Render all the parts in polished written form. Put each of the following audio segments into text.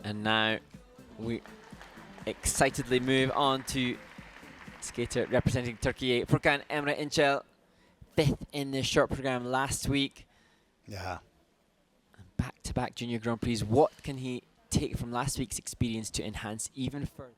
And now we excitedly move on to skater representing Turkey, Furkan Emre INCEL, 5th in the short program last week. Yeah. Back-to-back Junior Grand Prix. What can he take from last week's experience to enhance even further?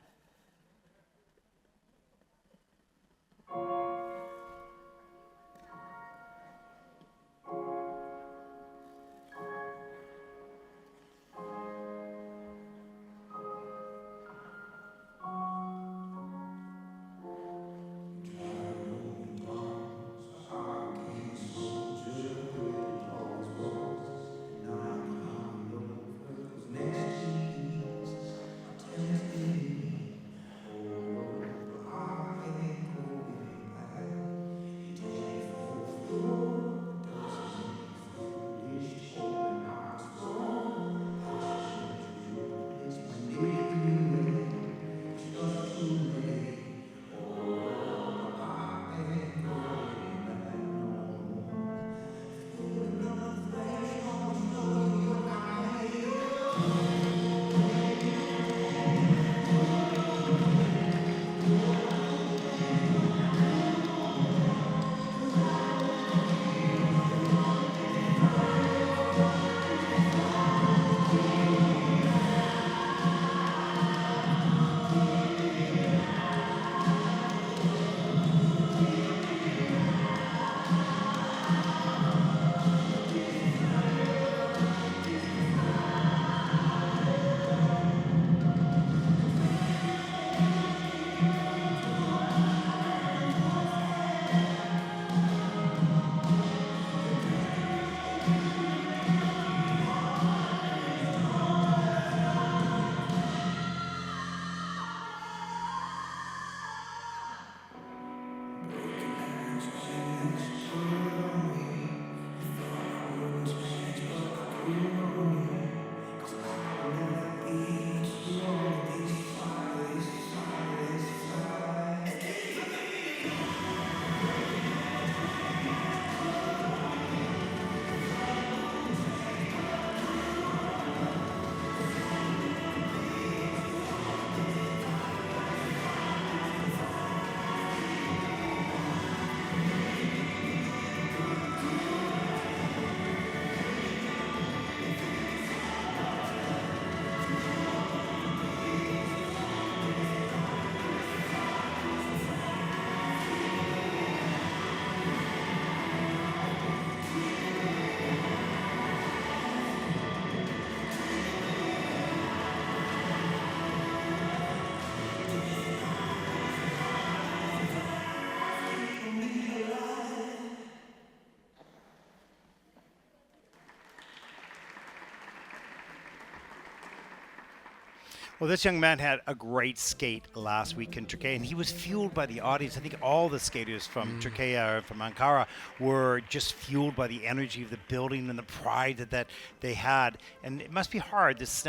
Well, this young man had a great skate last week in Turkey, and he was fueled by the audience. I think all the skaters from Turkey or from Ankara were just fueled by the energy of the building and the pride that they had. And it must be hard this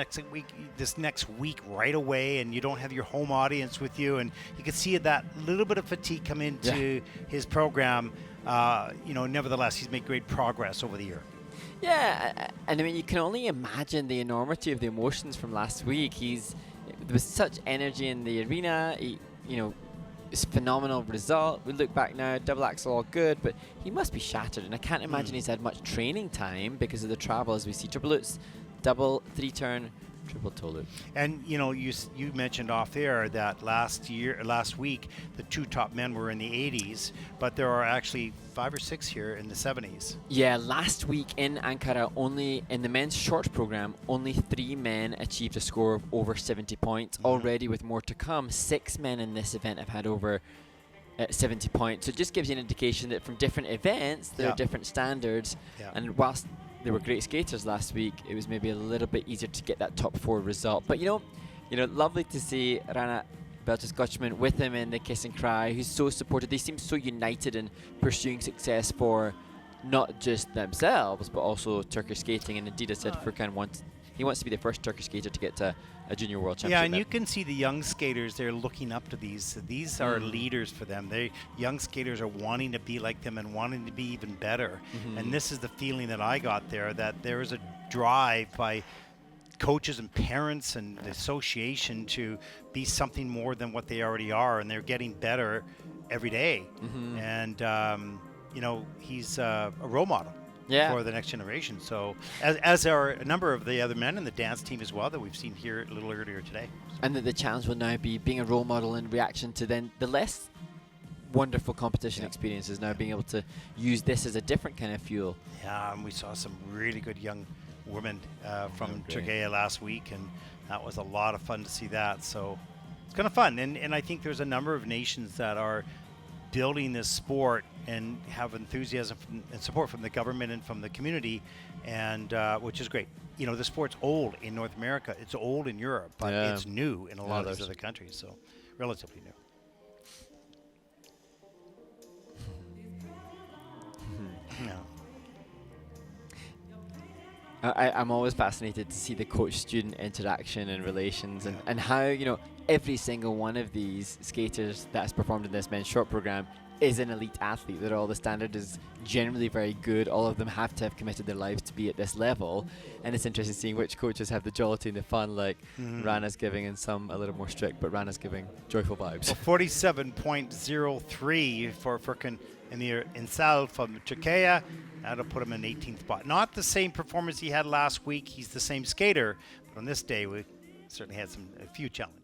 next week right away, and you don't have your home audience with you, and you can see that little bit of fatigue come into his program. Nevertheless, he's made great progress over the year. Yeah, and I mean, you can only imagine the enormity of the emotions from last week. There was such energy in the arena. It's a phenomenal result. We look back now, double axel all good, but he must be shattered. And I can't imagine he's had much training time because of the travel, as we see triple loops, double, 3-turn, triple toe loop. And you mentioned off air that last week the two top men were in the 80s, but there are actually 5 or 6 here in the 70s. Yeah, last week in Ankara, only in the men's short program, only 3 men achieved a score of over 70 points. Already, with more to come, 6 men in this event have had over 70 points. So it just gives you an indication that from different events, there are different standards. Yeah. And whilst they were great skaters last week, it was maybe a little bit easier to get that top 4 result. But lovely to see Rana Belcher-Scotchman with him in the Kiss and Cry, who's so supported. They seem so united in pursuing success for not just themselves, but also Turkish skating. And indeed, I said Furkan wants to be the first Turkish skater to get to a junior world championship. Yeah, and you can see the young skaters, they're looking up to these. These are leaders for them. Young skaters are wanting to be like them and wanting to be even better. And this is the feeling that I got there, that there is a drive by coaches and parents and the association to be something more than what they already are, and they're getting better every day. And he's a role model for the next generation. So as are a number of the other men in the dance team as well that we've seen here a little earlier today. And that the challenge will now be being a role model in reaction to then the less wonderful competition experiences, now being able to use this as a different kind of fuel. Yeah, and we saw some really good young women from Turkey last week, and that was a lot of fun to see that. So it's kind of fun, and I think there's a number of nations that are building this sport and have enthusiasm and support from the government and from the community, and which is great. You know, the sport's old in North America, it's old in Europe, but it's new in a lot of these other countries, so relatively new. I'm always fascinated to see the coach-student interaction and relations, and how, you know, every single one of these skaters that's performed in this men's short program is an elite athlete. That all the standard is generally very good. All of them have to have committed their lives to be at this level, and it's interesting seeing which coaches have the jollity and the fun, like Rana's giving, and some a little more strict, but Rana's giving joyful vibes. Well, 47.03 for Furkan in the INCEL from Turkey. That'll put him in 18th spot. Not the same performance he had last week. He's the same skater, but on this day we certainly had a few challenges.